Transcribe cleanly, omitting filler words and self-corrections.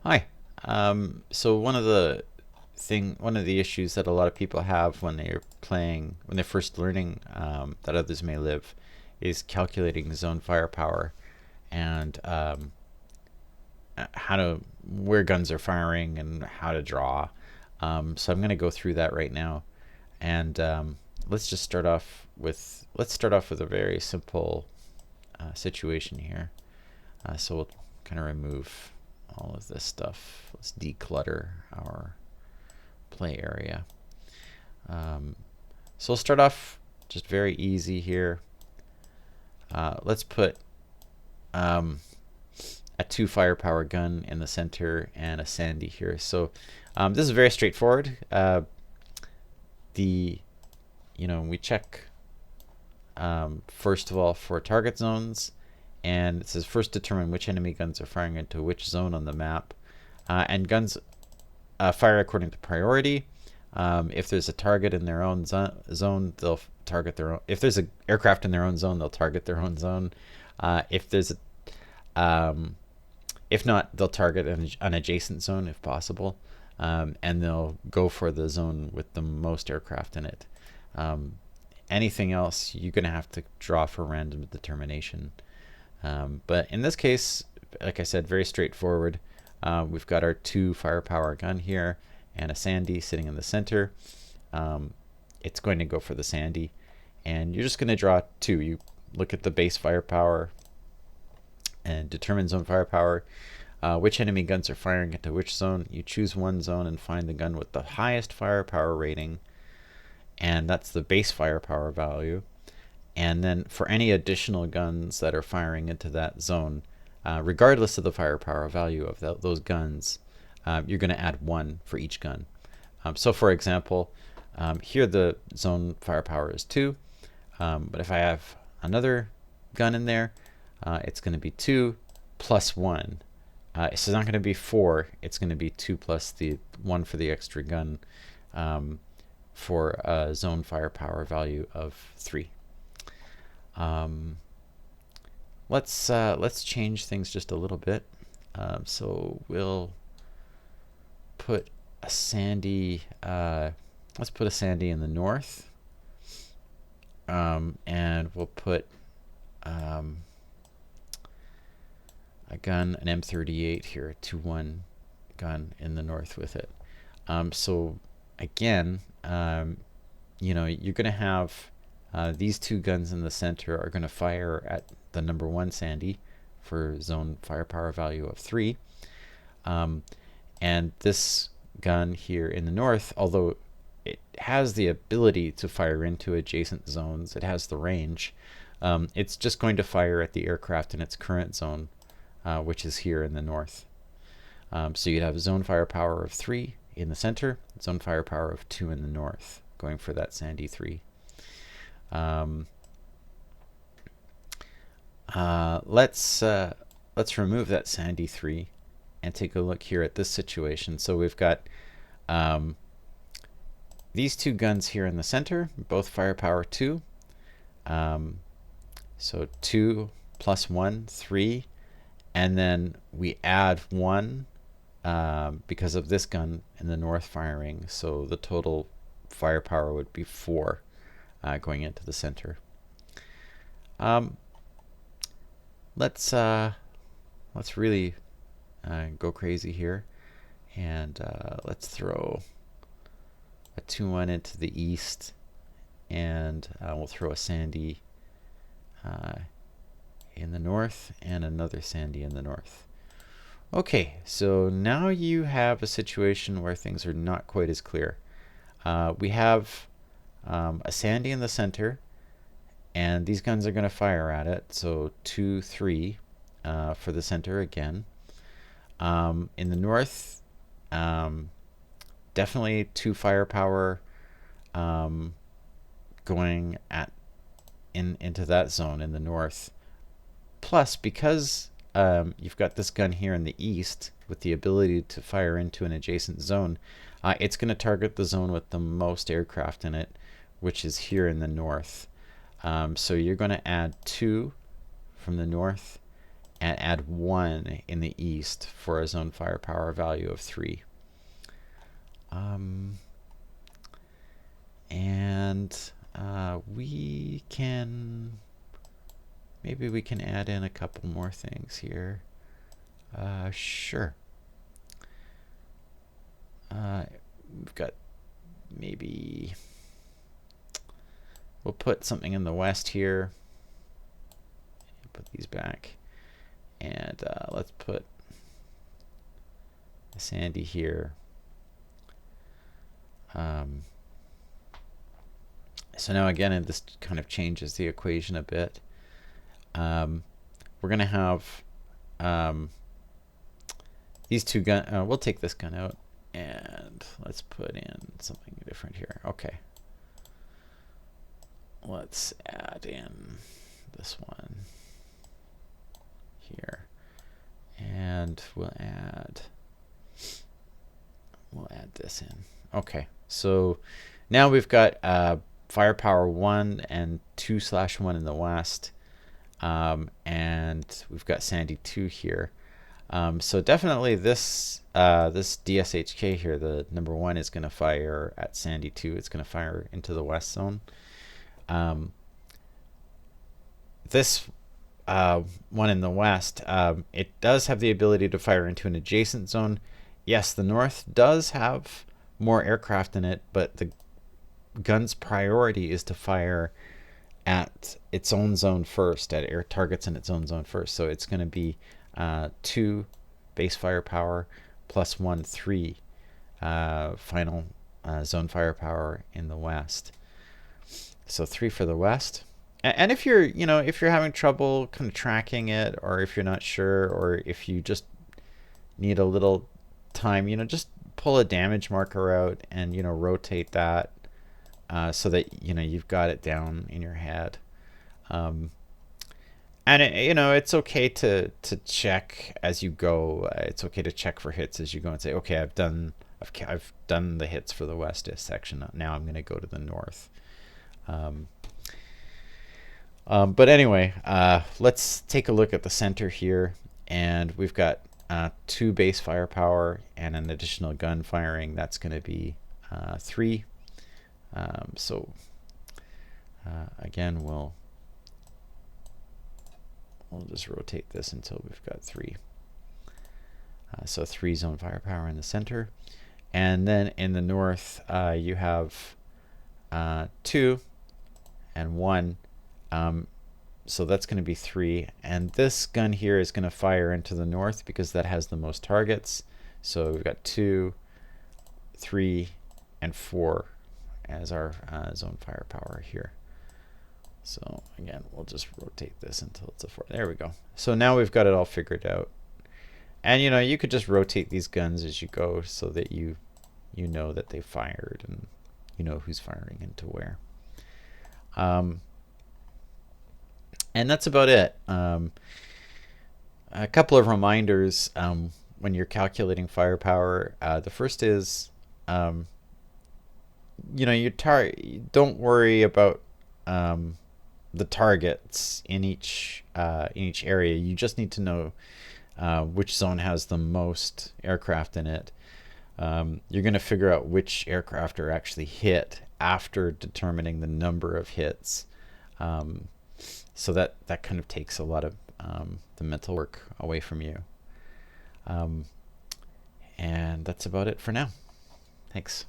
Hi. So one of the issues that a lot of people have when they're playing, when they're first learning that others may live, is calculating zone firepower and how to where guns are firing and how to draw. So I'm going to go through that right now, and let's start off with a very simple situation here. So we'll kind of remove all of this stuff. Let's declutter our play area. Um, so we'll start off just very easy here. Let's put um, a 2 firepower gun in the center and a Sandy here. So this is very straightforward. The we check first of all for target zones, and it says first determine which enemy guns are firing into which zone on the map, and guns fire according to priority. If there's a target in their own zone, they'll target their own. If there's an aircraft in their own zone, they'll target their own zone. If there's if not, they'll target an adjacent zone if possible, and they'll go for the zone with the most aircraft in it. Anything else, you're going to have to draw for random determination. But in this case, like I said, very straightforward. We've got our 2 firepower gun here and a Sandy sitting in the center. It's going to go for the Sandy, and you're just going to draw 2. You look at the base firepower and determine zone firepower. Which enemy guns are firing into which zone. You choose one zone and find the gun with the highest firepower rating, and that's the base firepower value. And then for any additional guns that are firing into that zone, regardless of the firepower value of those guns, you're going to add 1 for each gun. So for example, here the zone firepower is 2, but if I have another gun in there, it's going to be 2 plus 1. So it's not going to be 4, it's going to be 2 plus the 1 for the extra gun, for a zone firepower value of 3. Let's change things just a little bit. So we'll put a Sandy. Let's put a Sandy in the north, and we'll put a gun, an M38 here, a 2-1 gun in the north with it. So again, you're going to have these 2 guns in the center are going to fire at the number 1 Sandy for zone firepower value of 3. And this gun here in the north, although it has the ability to fire into adjacent zones, it has the range, it's just going to fire at the aircraft in its current zone, which is here in the north. So you'd have zone firepower of 3 in the center, zone firepower of 2 in the north, going for that Sandy 3. Let's remove that Sandy 3 and take a look here at this situation. So we've got these 2 guns here in the center, both firepower 2. So 2 plus 1, 3, and then we add 1 because of this gun in the north firing. So the total firepower would be 4 going into the center. Let's really go crazy here, and let's throw a 2-1 into the east, and we'll throw a Sandy in the north and another Sandy in the north. Okay, so now you have a situation where things are not quite as clear. We have a Sandy in the center, and these guns are going to fire at it. So 2, 3 for the center again. In the north, definitely 2 firepower going into that zone in the north. Plus, because you've got this gun here in the east with the ability to fire into an adjacent zone, it's going to target the zone with the most aircraft in it, which is here in the north. So you're going to add 2 from the north and add 1 in the east for a zone firepower value of 3. And we can, maybe we can add in a couple more things here. Sure. We've got, maybe we'll put something in the west here. Put these back. And let's put a Sandy here. So now again, this kind of changes the equation a bit. We're going to have these two gun. We'll take this gun out and let's put in something different here. Okay. Let's add in this one here, and we'll add this in. Okay, so now we've got firepower 1 and 2/1 in the west, and we've got Sandy 2 here. So definitely this this DSHK here, the number 1, is going to fire at Sandy 2. It's going to fire into the west zone. This one in the west, it does have the ability to fire into an adjacent zone. Yes, the north does have more aircraft in it, but the gun's priority is to fire at its own zone first, at air targets in its own zone first. So it's going to be 2 base firepower plus 1, 3 final zone firepower in the west. So 3 for the west. And if you're, if you're having trouble kind of tracking it, or if you're not sure, or if you just need a little time, just pull a damage marker out and, rotate that so that, you've got it down in your head. And it's okay to check as you go. It's okay to check for hits as you go and say, okay, I've done the hits for the west section. Now I'm going to go to the north. But anyway, let's take a look at the center here, and we've got 2 base firepower and an additional gun firing. That's going to be 3. So again, we'll just rotate this until we've got 3. So 3 zone firepower in the center, and then in the north you have 2 and 1. So that's going to be 3, and this gun here is going to fire into the north because that has the most targets. So we've got 2, 3, and 4 as our zone firepower here. So again, we'll just rotate this until it's a 4. There we go. So now we've got it all figured out. And you could just rotate these guns as you go so that you know that they fired, and you know who's firing into where. And that's about it. A couple of reminders when you're calculating firepower. The first is, don't worry about the targets in each area. You just need to know which zone has the most aircraft in it. You're going to figure out which aircraft are actually hit after determining the number of hits. So that kind of takes a lot of the mental work away from you. And that's about it for now. Thanks.